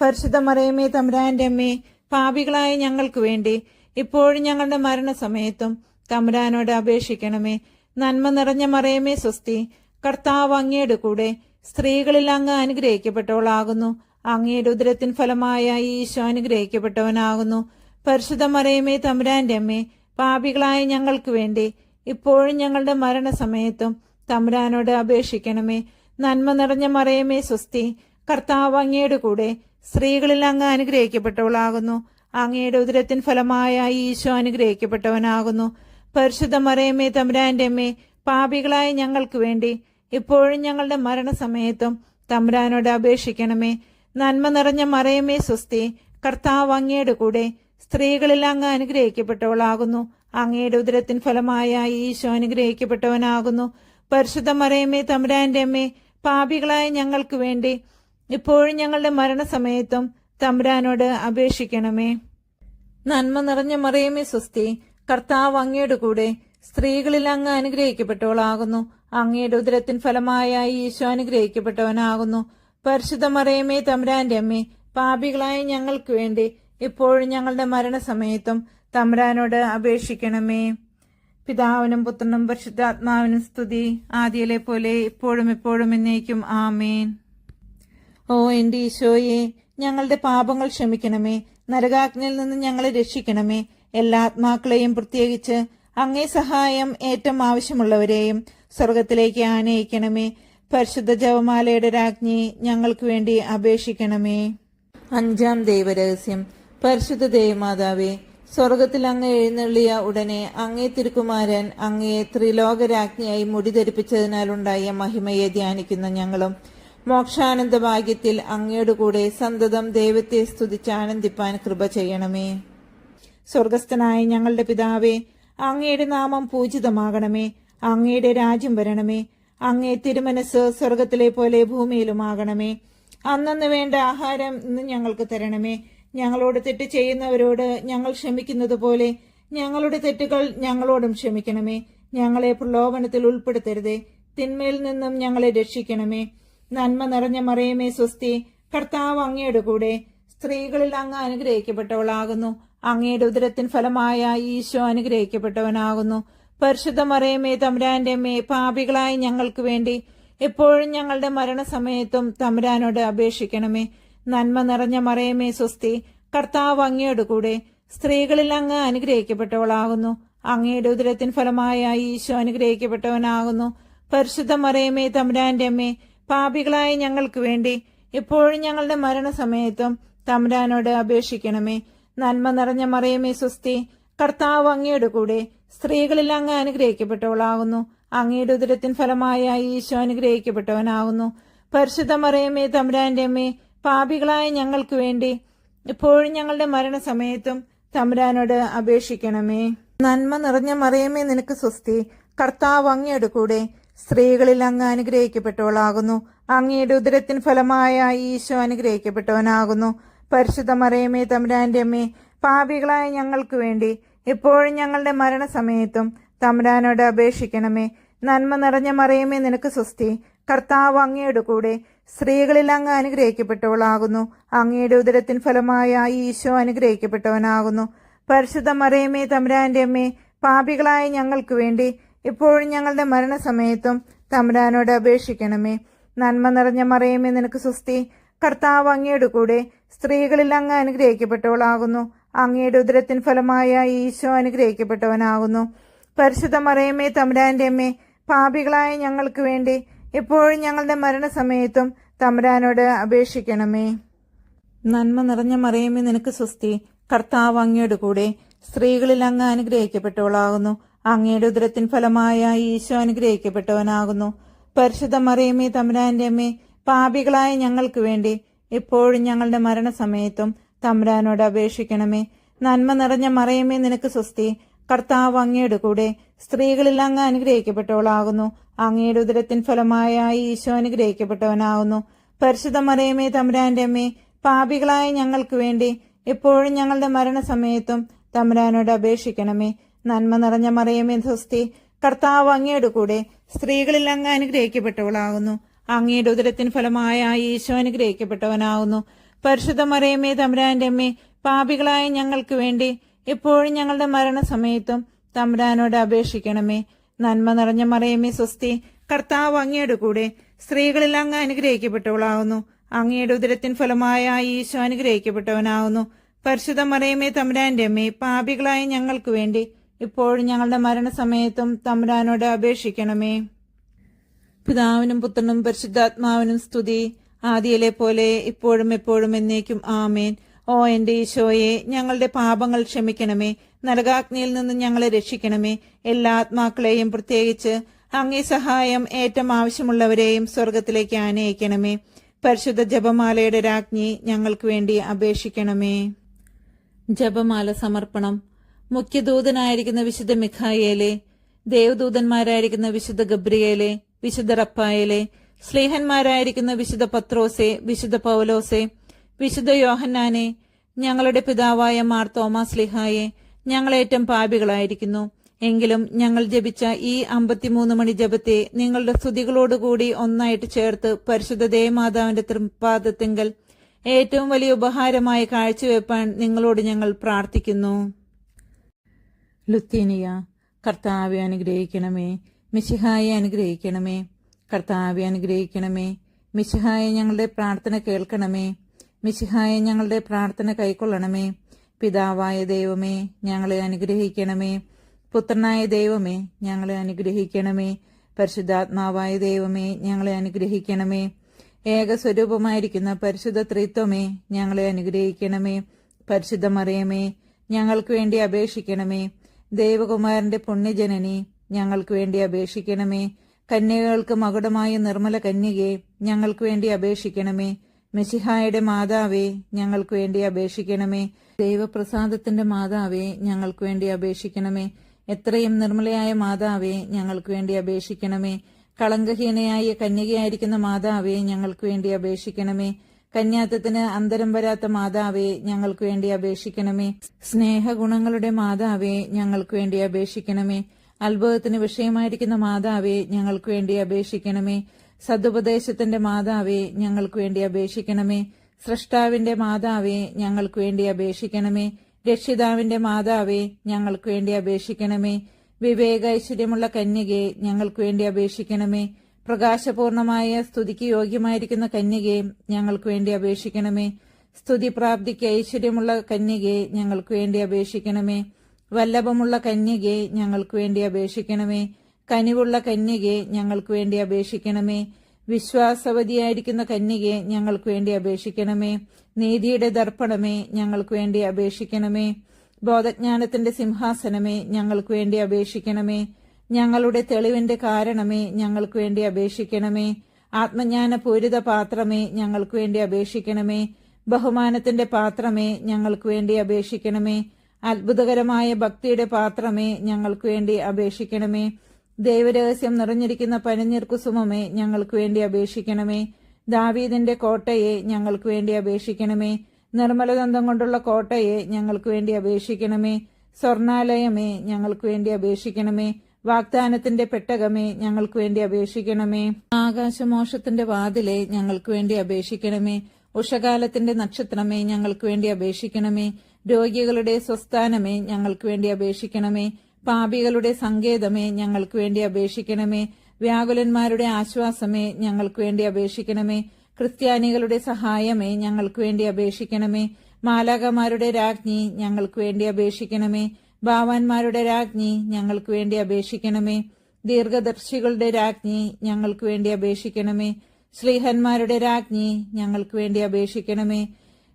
പരിശുദ്ധ മറിയമേ, തമ്പുരാന്റെ അമ്മേ, പാപികളായ ഞങ്ങൾക്ക് വേണ്ടി ഇപ്പോഴും ഞങ്ങളുടെ മരണസമയത്തും തമ്പുരാനോട് അപേക്ഷിക്കണമേ. നന്മ നിറഞ്ഞ മറിയമേ, സ്വസ്തി. കർത്താവ് അങ്ങയുടെ കൂടെ സ്ത്രീകളിൽ അങ്ങ് അനുഗ്രഹിക്കപ്പെട്ടവളാകുന്നു. അങ്ങയുടെ ഉദരത്തിൻ ഫലമായ ഈശോ അനുഗ്രഹിക്കപ്പെട്ടവനാകുന്നു. പരിശുദ്ധ മറിയമേ, തമ്പുരാന്റെ അമ്മേ, പാപികളായ ഞങ്ങൾക്ക് വേണ്ടി ഇപ്പോഴും ഞങ്ങളുടെ മരണസമയത്തും തമ്പുരാനോട് അപേക്ഷിക്കണമേ. നന്മ നിറഞ്ഞ മറിയമേ, സ്വസ്തി. കർത്താവ് അങ്ങയുടെ കൂടെ സ്ത്രീകളിൽ അങ്ങ് അനുഗ്രഹിക്കപ്പെട്ടവളാകുന്നു. അങ്ങയുടെ ഉദരത്തിൻ ഫലമായ ഈശോ അനുഗ്രഹിക്കപ്പെട്ടവനാകുന്നു. പരിശുദ്ധ മറിയമേ, തമ്പുരാന്റെ അമ്മേ, പാപികളായ ഞങ്ങൾക്ക് വേണ്ടി ഇപ്പോഴും ഞങ്ങളുടെ മരണസമയത്തും തമ്പുരാനോട് അപേക്ഷിക്കണമേ. നന്മ നിറഞ്ഞ മറിയമേ, സ്വസ്തി. കർത്താവ് അങ്ങയുടെ കൂടെ സ്ത്രീകളിൽ അങ്ങ് അനുഗ്രഹിക്കപ്പെട്ടവളാകുന്നു. അങ്ങയുടെ ഉദരത്തിൻ ഫലമായ ഈശോ അനുഗ്രഹിക്കപ്പെട്ടവനാകുന്നു. പരിശുദ്ധ മറിയമേ, തമ്പുരാന്റെ അമ്മേ, പാപികളായ ഞങ്ങൾക്ക് വേണ്ടി ഇപ്പോഴും ഞങ്ങളുടെ മരണസമയത്തും തമ്പുരാനോട് അപേക്ഷിക്കണമേ. നന്മ നിറഞ്ഞ മറിയമേ, സ്വസ്തി. കർത്താവ് അങ്ങയുടെ കൂടെ സ്ത്രീകളിൽ അങ്ങ് അനുഗ്രഹിക്കപ്പെട്ടവളാകുന്നു. അങ്ങയുടെ ഉദരത്തിൻ ഫലമായ ഈശോ അനുഗ്രഹിക്കപ്പെട്ടവനാകുന്നു. പരിശുദ്ധ മറിയമേ, തമ്പുരാന്റെ അമ്മേ, പാപികളായ ഞങ്ങൾക്ക് വേണ്ടി ഇപ്പോഴും ഞങ്ങളുടെ മരണസമയത്തും തമ്പുരാനോട് അപേക്ഷിക്കണമേ. പിതാവിനും പുത്രനും പരിശുദ്ധാത്മാവിനും സ്തുതി, ആദിയിലെ പോലെ ഇപ്പോഴും എപ്പോഴും എന്നേക്കും ആമേൻ. ഓ എന്റെ ഈശോയെ, ഞങ്ങളുടെ പാപങ്ങൾ ക്ഷമിക്കണമേ. നരകാഗ്നിയിൽ നിന്ന് ഞങ്ങളെ രക്ഷിക്കണമേ. എല്ലാ ആത്മാക്കളെയും, പ്രത്യേകിച്ച് അങ്ങേ സഹായം ഏറ്റവും ആവശ്യമുള്ളവരെയും സ്വർഗത്തിലേക്ക് ആനയിക്കണമേ. പരിശുദ്ധ ജപമാലയുടെ രാജ്ഞി ഞങ്ങൾക്ക് വേണ്ടി അപേക്ഷിക്കണമേ. അഞ്ചാം ദൈവരഹസ്യം. പരിശുദ്ധ ദേവമാതാവേ, സ്വർഗത്തിൽ അങ്ങ് എഴുന്നള്ളിയ ഉടനെ അങ്ങേ തിരുക്കുമാരൻ അങ്ങയെ ത്രിലോകരാജ്ഞിയായി മുടിധരിപ്പിച്ചതിനാലുണ്ടായ മഹിമയെ ധ്യാനിക്കുന്ന ഞങ്ങളും മോക്ഷാനന്ദ ഭാഗ്യത്തിൽ അങ്ങയുടെ കൂടെ സന്തതം ദൈവത്തെ സ്തുതിച്ച് ആനന്ദിപ്പാൻ കൃപ ചെയ്യണമേ. സ്വർഗസ്ഥനായ ഞങ്ങളുടെ പിതാവേ, അങ്ങയുടെ നാമം പൂജിതമാകണമേ. അങ്ങയുടെ രാജ്യം വരണമേ. അങ്ങേ തിരുമനസ് സ്വർഗത്തിലെ പോലെ ഭൂമിയിലുമാകണമേ. അന്നന്ന് വേണ്ട ആഹാരം ഇന്ന് ഞങ്ങൾക്ക് തരണമേ. ഞങ്ങളോട് തെറ്റ് ചെയ്യുന്നവരോട് ഞങ്ങൾ ക്ഷമിക്കുന്നത് പോലെ ഞങ്ങളുടെ തെറ്റുകൾ ഞങ്ങളോടും ക്ഷമിക്കണമേ. ഞങ്ങളെ പ്രലോഭനത്തിൽ ഉൾപ്പെടുത്തരുതേ, തിന്മയിൽ നിന്നും ഞങ്ങളെ രക്ഷിക്കണമേ. നന്മ നിറഞ്ഞ മറിയമേ സ്വസ്തി, കർത്താവ് അങ്ങയുടെ കൂടെ സ്ത്രീകളിൽ അങ്ങ് അനുഗ്രഹിക്കപ്പെട്ടവളാകുന്നു. അങ്ങയുടെ ഉദരത്തിൻ ഫലമായ ഈശോ അനുഗ്രഹിക്കപ്പെട്ടവനാകുന്നു. പരിശുദ്ധ മറിയമേ തമ്പുരാന്റെ അമ്മേ, പാപികളായ ഞങ്ങൾക്ക് വേണ്ടി എപ്പോഴും ഞങ്ങളുടെ മരണസമയത്തും തമ്പുരാനോട് അപേക്ഷിക്കണമേ. നന്മ നിറഞ്ഞ മറിയമേ സ്വസ്തി, കർത്താവ് അങ്ങയുടെ കൂടെ സ്ത്രീകളിൽ അങ്ങ് അനുഗ്രഹിക്കപ്പെട്ടവളാകുന്നു. അങ്ങയുടെ ഉദരത്തിൻ ഫലമായ ഈശോ അനുഗ്രഹിക്കപ്പെട്ടവനാകുന്നു. പരിശുദ്ധ മറിയമേ തമ്പുരാന്റെ അമ്മേ, പാപികളായ ഞങ്ങൾക്ക് വേണ്ടി എപ്പോഴും ഞങ്ങളുടെ മരണസമയത്തും തമ്പുരാനോട് അപേക്ഷിക്കണമേ. നന്മ നിറഞ്ഞ മറിയമേ സ്വസ്തി, കർത്താവ് അങ്ങയുടെ കൂടെ സ്ത്രീകളിൽ അങ്ങ് അനുഗ്രഹിക്കപ്പെട്ടവളാകുന്നു. അങ്ങയുടെ ഉദരത്തിൻ ഫലമായ ഈശോ അനുഗ്രഹിക്കപ്പെട്ടവനാകുന്നു. പരിശുദ്ധ മറിയമേ തമ്പുരാന്റെ അമ്മേ, പാപികളായ ഞങ്ങൾക്ക് വേണ്ടി എപ്പോഴും ഞങ്ങളുടെ മരണസമയത്തും തമ്പുരാനോട് അപേക്ഷിക്കണമേ. നന്മ നിറഞ്ഞ മറിയമേ നിനക്ക് സ്വസ്തി, കർത്താവ് അങ്ങയുടെ കൂടെ സ്ത്രീകളിൽ അങ്ങ് അനുഗ്രഹിക്കപ്പെട്ടവളാകുന്നു. അങ്ങയുടെ ഉദരത്തിൻ ഫലമായ ഈശോ അനുഗ്രഹിക്കപ്പെട്ടവനാകുന്നു. പരിശുദ്ധ മറിയമേ തമ്പുരാന്റെ അമ്മേ, പാപികളായ ഞങ്ങൾക്ക് വേണ്ടി എപ്പോഴും ഞങ്ങളുടെ മരണസമയത്തും തമ്പുരാനോട് അപേക്ഷിക്കണമേ. നന്മ നിറഞ്ഞ മറിയമേ നിനക്ക് സ്വസ്തി, കർത്താവ് അങ്ങയുടെ കൂടെ സ്ത്രീകളിൽ അങ്ങ് അനുഗ്രഹിക്കപ്പെട്ടവളാകുന്നു. അങ്ങയുടെ ഉദരത്തിൻ ഫലമായ ഈശോ അനുഗ്രഹിക്കപ്പെട്ടവനാകുന്നു. പരിശുദ്ധ മറിയമേ തമ്പുരാന്റെ അമ്മേ, പാപികളായ ഞങ്ങൾക്ക് വേണ്ടി എപ്പോഴും ഞങ്ങളുടെ മരണസമയത്തും തമ്പുരാനോട് അപേക്ഷിക്കണമേ. നന്മ നിറഞ്ഞ മറിയമേ നിനക്ക് സ്വസ്തി, കർത്താവ് അങ്ങയുടെ കൂടെ സ്ത്രീകളിൽ അങ്ങ് അനുഗ്രഹിക്കപ്പെട്ടവളാകുന്നു. അങ്ങയുടെ ഉദരത്തിൻ ഫലമായ ഈശോ അനുഗ്രഹിക്കപ്പെട്ടവനാകുന്നു. പരിശുദ്ധ മറിയമേ തമ്പുരാന്റെ അമ്മേ, പാപികളായ ഞങ്ങൾക്ക് വേണ്ടി എപ്പോഴും ഞങ്ങളുടെ മരണസമയത്തും തമ്പുരാനോട് അപേക്ഷിക്കണമേ. നന്മ നിറഞ്ഞ മറിയമേ നിനക്ക് സ്വസ്തി, കർത്താവ് അങ്ങയുടെ കൂടെ സ്ത്രീകളിൽ അങ്ങ് അനുഗ്രഹിക്കപ്പെട്ടവളാകുന്നു. അങ്ങയുടെ ഉദരത്തിൻ ഫലമായ ഈശോ അനുഗ്രഹിക്കപ്പെട്ടവനാകുന്നു. പരിശുദ്ധ മറിയമേ തമ്പുരാന്റെ അമ്മേ, പാപികളായ ഞങ്ങൾക്ക് വേണ്ടി എപ്പോഴും ഞങ്ങളുടെ മരണസമയത്തും തമ്പുരാനോട് അപേക്ഷിക്കണമേ. നന്മ നിറഞ്ഞ മറിയമേ നിനക്ക് സ്വസ്തി, കർത്താവ് അങ്ങയുടെ കൂടെ സ്ത്രീകളിൽ അങ്ങ് അനുഗ്രഹിക്കപ്പെട്ടവളാകുന്നു. അങ്ങയുടെ ഉദരത്തിൻ ഫലമായ ഈശോ അനുഗ്രഹിക്കപ്പെട്ടവനാകുന്നു. പരിശുദ്ധ മറിയമേ തമ്പുരാന്റെ അമ്മേ, പാപികളായ ഞങ്ങൾക്ക് വേണ്ടി എപ്പോഴും ഞങ്ങളുടെ മരണസമയത്തും തമ്പുരാനോട് അപേക്ഷിക്കണമേ. നന്മ നിറഞ്ഞ മറിയമേ സ്വസ്തി, കർത്താവ് അങ്ങയുടെ കൂടെ സ്ത്രീകളിൽ അങ്ങ് അനുഗ്രഹിക്കപ്പെട്ടവളാകുന്നു. അങ്ങയുടെ ഉദരത്തിൻ ഫലമായ ഈശോ അനുഗ്രഹിക്കപ്പെട്ടവനാകുന്നു. പരിശുദ്ധ മറിയമേ തമ്പുരാന്റെ അമ്മേ, പാപികളായ ഞങ്ങൾക്ക് വേണ്ടി എപ്പോഴും ഞങ്ങളുടെ മരണസമയത്തും തമ്പുരാനോട് അപേക്ഷിക്കണമേ. നന്മ നിറഞ്ഞ മറിയമേ സ്വസ്തി, കർത്താവ് അങ്ങയുടെ കൂടെ സ്ത്രീകളിൽ അങ്ങ് അനുഗ്രഹിക്കപ്പെട്ടവളാകുന്നു. അങ്ങയുടെ ഉദരത്തിൻ ഫലമായ ഈശോ അനുഗ്രഹിക്കപ്പെട്ടവനാകുന്നു. പരിശുദ്ധ മറിയമേ തമ്പുരാന്റെ അമ്മേ, പാപികളായ ഞങ്ങൾക്ക് വേണ്ടി ഇപ്പോഴും ഞങ്ങളുടെ മരണസമയത്തും തമ്പുരാനോട് അപേക്ഷിക്കണമേ. പിതാവിനും പുത്രനും പരിശുദ്ധാത്മാവിനും സ്തുതി, ആദിയിലെ പോലെ ഇപ്പോഴും എപ്പോഴും എന്നേക്കും ആമേൻ. ഓ എന്റെ ഈശോയെ, ഞങ്ങളുടെ പാപങ്ങൾ ക്ഷമിക്കണമേ. നരകാഗ്നിയിൽ നിന്ന് ഞങ്ങളെ രക്ഷിക്കണമേ. എല്ലാ ആത്മാക്കളെയും, പ്രത്യേകിച്ച് അങ്ങേ സഹായം ഏറ്റവും ആവശ്യമുള്ളവരെയും സ്വർഗത്തിലേക്ക് ആനയിക്കണമേ. പരിശുദ്ധ ജപമാലയുടെ രാജ്ഞി ഞങ്ങൾക്ക് വേണ്ടി അപേക്ഷിക്കണമേ. ജപമാല സമർപ്പണം. മുഖ്യദൂതനായിരിക്കുന്ന വിശുദ്ധ മിഖായേലെ, ദേവദൂതന്മാരായിരിക്കുന്ന വിശുദ്ധ ഗബ്രിയേലെ, വിശുദ്ധ റപ്പായേലെ, സ്ലീഹന്മാരായിരിക്കുന്ന വിശുദ്ധ പത്രോസെ, വിശുദ്ധ പൗലോസെ, വിശുദ്ധ യോഹന്നാനെ, ഞങ്ങളുടെ പിതാവായ മാർ തോമാസ് സ്ലീഹായെ, ഞങ്ങളേറ്റം പാപികളായിരിക്കുന്നു. എങ്കിലും ഞങ്ങൾ ജപിച്ച ഈ 53 മണി ജപത്തെ നിങ്ങളുടെ സ്തുതികളോടുകൂടി ഒന്നായിട്ട് ചേർത്ത് പരിശുദ്ധ ദേവമാതാവിന്റെ തൃപ്പാദത്തിങ്കൽ ഏറ്റവും വലിയ ഉപഹാരമായി കാഴ്ചവെപ്പാൻ നിങ്ങളോട് ഞങ്ങൾ പ്രാർത്ഥിക്കുന്നു. ലുത്തീനിയ. കർത്താവെ അനുഗ്രഹിക്കണമേ. മിശിഹായെ അനുഗ്രഹിക്കണമേ. കർത്താവെ അനുഗ്രഹിക്കണമേ. മിശിഹായെ ഞങ്ങളുടെ പ്രാർത്ഥന കേൾക്കണമേ. മിശിഹായെ ഞങ്ങളുടെ പ്രാർത്ഥന കൈക്കൊള്ളണമേ. പിതാവായ ദൈവമേ, ഞങ്ങളെ അനുഗ്രഹിക്കണമേ. പുത്രനായ ദൈവമേ, ഞങ്ങളെ അനുഗ്രഹിക്കണമേ. പരിശുദ്ധാത്മാവായ ദൈവമേ, ഞങ്ങളെ അനുഗ്രഹിക്കണമേ. ഏകസ്വരൂപമായിരിക്കുന്ന പരിശുദ്ധ ത്രിത്വമേ, ഞങ്ങളെ അനുഗ്രഹിക്കണമേ. പരിശുദ്ധ മറിയമേ, ഞങ്ങൾക്ക് വേണ്ടി അപേക്ഷിക്കണമേ. ദൈവകുമാരന്റെ പുണ്യജനനി, ഞങ്ങൾക്ക് വേണ്ടി അപേക്ഷിക്കണമേ. കന്യകൾക്ക് മകുടമായ നിർമ്മല കന്യകെ, ഞങ്ങൾക്ക് വേണ്ടി അപേക്ഷിക്കണമേ. മെശിഹായുടെ മാതാവേ, ഞങ്ങൾക്ക് വേണ്ടി അപേക്ഷിക്കണമേ. ദൈവപ്രസാദത്തിന്റെ മാതാവേ, ഞങ്ങൾക്ക് വേണ്ടി അപേക്ഷിക്കണമേ. എത്രയും നിർമ്മലയായ മാതാവേ, ഞങ്ങൾക്ക് വേണ്ടി അപേക്ഷിക്കണമേ. കളങ്കഹീനയായ കന്യകയായിരിക്കുന്ന മാതാവേ, ഞങ്ങൾക്ക് വേണ്ടി അപേക്ഷിക്കണമേ. കന്യാത്വത്തിന് അന്തരം വരാത്ത മാതാവേ, ഞങ്ങൾക്ക് വേണ്ടി അപേക്ഷിക്കണമേ. സ്നേഹഗുണങ്ങളുടെ മാതാവേ, ഞങ്ങൾക്ക് വേണ്ടി അപേക്ഷിക്കണമേ. അത്ഭുതത്തിന് വിഷയമായിരിക്കുന്ന മാതാവേ, ഞങ്ങൾക്ക് വേണ്ടി അപേക്ഷിക്കണമേ. സതുപദേശത്തിന്റെ മാതാവേ, ഞങ്ങൾക്ക് വേണ്ടി അപേക്ഷിക്കണമേ. സ്രഷ്ടാവിന്റെ മാതാവേ, ഞങ്ങൾക്ക് വേണ്ടി അപേക്ഷിക്കണമേ. രക്ഷിതാവിന്റെ മാതാവേ, ഞങ്ങൾക്ക് വേണ്ടി അപേക്ഷിക്കണമേ. വിവേകൈശ്വര്യമുള്ള കന്യകെ, ഞങ്ങൾക്ക് വേണ്ടി അപേക്ഷിക്കണമേ. പ്രകാശപൂർണമായ സ്തുതിക്ക് യോഗ്യമായിരിക്കുന്ന കന്യകെ, ഞങ്ങൾക്ക് വേണ്ടി അപേക്ഷിക്കണമേ. സ്തുതിപ്രാപ്തിക്ക് ഐശ്വര്യമുള്ള കന്യകെ, ഞങ്ങൾക്ക് വേണ്ടി അപേക്ഷിക്കണമേ. വല്ലഭമുള്ള കന്യകെ, ഞങ്ങൾക്ക് വേണ്ടി അപേക്ഷിക്കണമേ. കനിവുള്ള കന്യകെ, ഞങ്ങൾക്ക് വേണ്ടി അപേക്ഷിക്കണമേ. വിശ്വാസവതിയായിരിക്കുന്ന കന്യകെ, ഞങ്ങൾക്ക് വേണ്ടി അപേക്ഷിക്കണമേ. നീതിയുടെ ദർപ്പണമേ, ഞങ്ങൾക്ക് വേണ്ടി അപേക്ഷിക്കണമേ. ബോധജ്ഞാനത്തിന്റെ സിംഹാസനമേ, ഞങ്ങൾക്ക് വേണ്ടി അപേക്ഷിക്കണമേ. ഞങ്ങളുടെ തെളിവിന്റെ കാരണമേ, ഞങ്ങൾക്ക് വേണ്ടി അപേക്ഷിക്കണമേ. ആത്മജ്ഞാനപൂരിത പാത്രമേ, ഞങ്ങൾക്ക് വേണ്ടി അപേക്ഷിക്കണമേ. ബഹുമാനത്തിന്റെ പാത്രമേ, ഞങ്ങൾക്ക് വേണ്ടി അപേക്ഷിക്കണമേ. അത്ഭുതകരമായ ഭക്തിയുടെ പാത്രമേ, ഞങ്ങൾക്ക് വേണ്ടി അപേക്ഷിക്കണമേ. ദൈവരഹസ്യം നിറഞ്ഞിരിക്കുന്ന പനിനീർ കുസുമമേ, ഞങ്ങൾക്ക് വേണ്ടി അപേക്ഷിക്കണമേ. ദാവീദിന്റെ കോട്ടയെ, ഞങ്ങൾക്ക് വേണ്ടി അപേക്ഷിക്കണമേ. നിർമ്മലദന്തം കൊണ്ടുള്ള കോട്ടയെ, ഞങ്ങൾക്ക് വേണ്ടി അപേക്ഷിക്കണമേ. സ്വർണാലയമേ, ഞങ്ങൾക്ക് വേണ്ടി അപേക്ഷിക്കണമേ. വാഗ്ദാനത്തിന്റെ പെട്ടകമേ, ഞങ്ങൾക്ക് വേണ്ടി അപേക്ഷിക്കണമേ. ആകാശമോക്ഷത്തിന്റെ വാതിലെ, ഞങ്ങൾക്ക് വേണ്ടി അപേക്ഷിക്കണമേ. ഉഷകാലത്തിന്റെ നക്ഷത്രമേ, ഞങ്ങൾക്ക് വേണ്ടി അപേക്ഷിക്കണമേ. രോഗികളുടെ സ്വസ്ഥാനമേ, ഞങ്ങൾക്ക് വേണ്ടി അപേക്ഷിക്കണമേ. പാപികളുടെ സങ്കേതമേ, ഞങ്ങൾക്ക് വേണ്ടി അപേക്ഷിക്കണമേ. വ്യാകുലന്മാരുടെ ആശ്വാസമേ, ഞങ്ങൾക്ക് വേണ്ടി അപേക്ഷിക്കണമേ. ക്രിസ്ത്യാനികളുടെ സഹായമേ, ഞങ്ങൾക്ക് വേണ്ടി അപേക്ഷിക്കണമേ. മാലാകമാരുടെ രാജ്ഞി, ഞങ്ങൾക്ക് വേണ്ടി അപേക്ഷിക്കണമേ. ഭാവാന്മാരുടെ രാജ്ഞി, ഞങ്ങൾക്ക് വേണ്ടി അപേക്ഷിക്കണമേ. ദീർഘദർശികളുടെ രാജ്ഞി, ഞങ്ങൾക്ക് വേണ്ടി അപേക്ഷിക്കണമേ. ശ്ലീഹന്മാരുടെ രാജ്ഞി, ഞങ്ങൾക്ക് വേണ്ടി അപേക്ഷിക്കണമേ.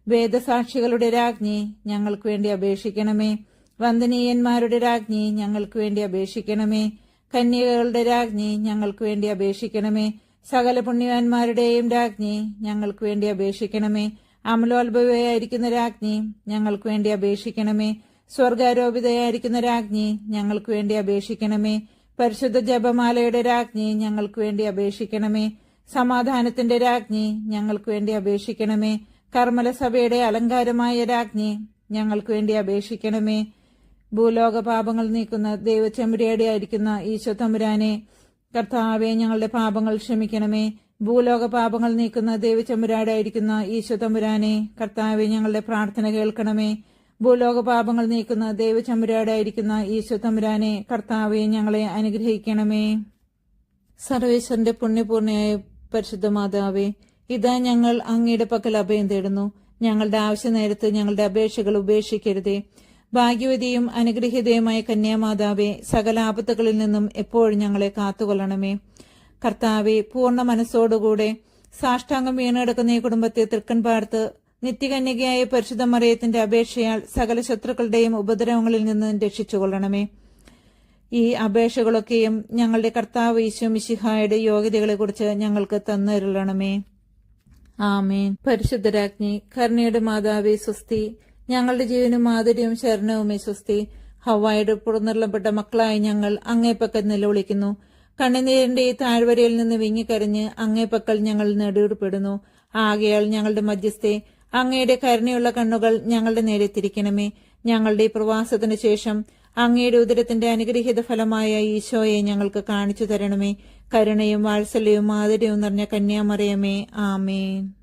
വേദസാക്ഷികളുടെ രാജ്ഞി, ഞങ്ങൾക്ക് വേണ്ടി അപേക്ഷിക്കണമേ. വന്ദനീയന്മാരുടെ രാജ്ഞി, ഞങ്ങൾക്ക് വേണ്ടി അപേക്ഷിക്കണമേ. കന്യകകളുടെ രാജ്ഞി, ഞങ്ങൾക്ക് വേണ്ടി അപേക്ഷിക്കണമേ. സകല പുണ്യവാന്മാരുടെയും രാജ്ഞി, ഞങ്ങൾക്ക് വേണ്ടി അപേക്ഷിക്കണമേ. അമലോത്ഭവയായിരിക്കുന്ന രാജ്ഞി, ഞങ്ങൾക്ക് വേണ്ടി അപേക്ഷിക്കണമേ. സ്വർഗാരോപിതയായിരിക്കുന്ന രാജ്ഞി, ഞങ്ങൾക്ക് വേണ്ടി അപേക്ഷിക്കണമേ. പരിശുദ്ധ ജപമാലയുടെ രാജ്ഞി, ഞങ്ങൾക്ക് വേണ്ടി അപേക്ഷിക്കണമേ. സമാധാനത്തിന്റെ രാജ്ഞി, ഞങ്ങൾക്ക് വേണ്ടി അപേക്ഷിക്കണമേ. കർമ്മലസഭയുടെ അലങ്കാരമായ രാജ്ഞി, ഞങ്ങൾക്ക് വേണ്ടി അപേക്ഷിക്കണമേ. ഭൂലോക പാപങ്ങൾ നീക്കുന്ന ദൈവചെമ്പുരാടെ ആയിരിക്കുന്ന ഈശോ തമ്പുരാനെ, കർത്താവെ, ഞങ്ങളുടെ പാപങ്ങൾ ക്ഷമിക്കണമേ. ഭൂലോക പാപങ്ങൾ നീക്കുന്ന ദൈവചെമ്പുരാടെ ആയിരിക്കുന്ന ഈശോ തമ്പുരാനെ, കർത്താവെ, ഞങ്ങളുടെ പ്രാർത്ഥന കേൾക്കണമേ. ഭൂലോക പാപങ്ങൾ നീക്കുന്ന ദൈവചെമ്പുരാടെ ആയിരിക്കുന്ന ഈശോ തമ്പുരാനെ, കർത്താവെ, ഞങ്ങളെ അനുഗ്രഹിക്കണമേ. സർവേശ്വരന്റെ പുണ്യപൂർണയായ പരിശുദ്ധ മാതാവേ, ഇതാ ഞങ്ങൾ അങ്ങയുടെ പക്കൽ അഭയം തേടുന്നു. ഞങ്ങളുടെ ആവശ്യ നേരത്ത് ഞങ്ങളുടെ അപേക്ഷകൾ ഉപേക്ഷിക്കരുതേ. ഭാഗ്യവതിയും അനുഗ്രഹീതയുമായ കന്യാമാതാവേ, സകല ആപത്തുകളിൽ നിന്നും എപ്പോഴും ഞങ്ങളെ കാത്തുകൊള്ളണമേ. കർത്താവെ, പൂർണ്ണ മനസ്സോടുകൂടെ സാഷ്ടാംഗം വീണെടുക്കുന്ന ഈ കുടുംബത്തെ തൃക്കൺ പാർത്ത് നിത്യകന്യകയായ പരിശുദ്ധ മറിയത്തിന്റെ അപേക്ഷയാൽ സകല ശത്രുക്കളുടെയും ഉപദ്രവങ്ങളിൽ നിന്ന് രക്ഷിച്ചുകൊള്ളണമേ. ഈ അപേക്ഷകളൊക്കെയും ഞങ്ങളുടെ കർത്താവ് ഈശോ മിശിഹായുടെ യോഗ്യതകളെക്കുറിച്ച് ഞങ്ങൾക്ക് തന്നരുളണമേ. ആമേൻ. പരിശുദ്ധരാജ്ഞി, കരുണയുടെ മാതാവേ സ്വസ്തി. ഞങ്ങളുടെ ജീവനും മാധുര്യവും ശരണവുമേ സ്വസ്തി. ഹവ്വായുടെ പുറന്നിറളപ്പെട്ട മക്കളായ ഞങ്ങൾ അങ്ങേപ്പക്കൽ നിലവിളിക്കുന്നു. കണ്ണുനീരിന്റെ ഈ താഴ്വരയിൽ നിന്ന് വിങ്ങിക്കരഞ്ഞ് അങ്ങേപ്പക്കൽ ഞങ്ങൾ നെടുവിടുപ്പെടുന്നു. ആകയാൽ ഞങ്ങളുടെ മധ്യസ്ഥെ, അങ്ങയുടെ കരുണയുള്ള കണ്ണുകൾ ഞങ്ങളുടെ നേരെ തിരിക്കണമേ. ഞങ്ങളുടെ ഈ പ്രവാസത്തിനു ശേഷം അങ്ങയുടെ ഉദരത്തിന്റെ അനുഗ്രഹീത ഫലമായ ഈശോയെ ഞങ്ങൾക്ക് കാണിച്ചു തരണമേ. കരുണയും വാത്സല്യവും മാധുര്യവും നിറഞ്ഞ കന്യാമറിയമേ, ആമേൻ.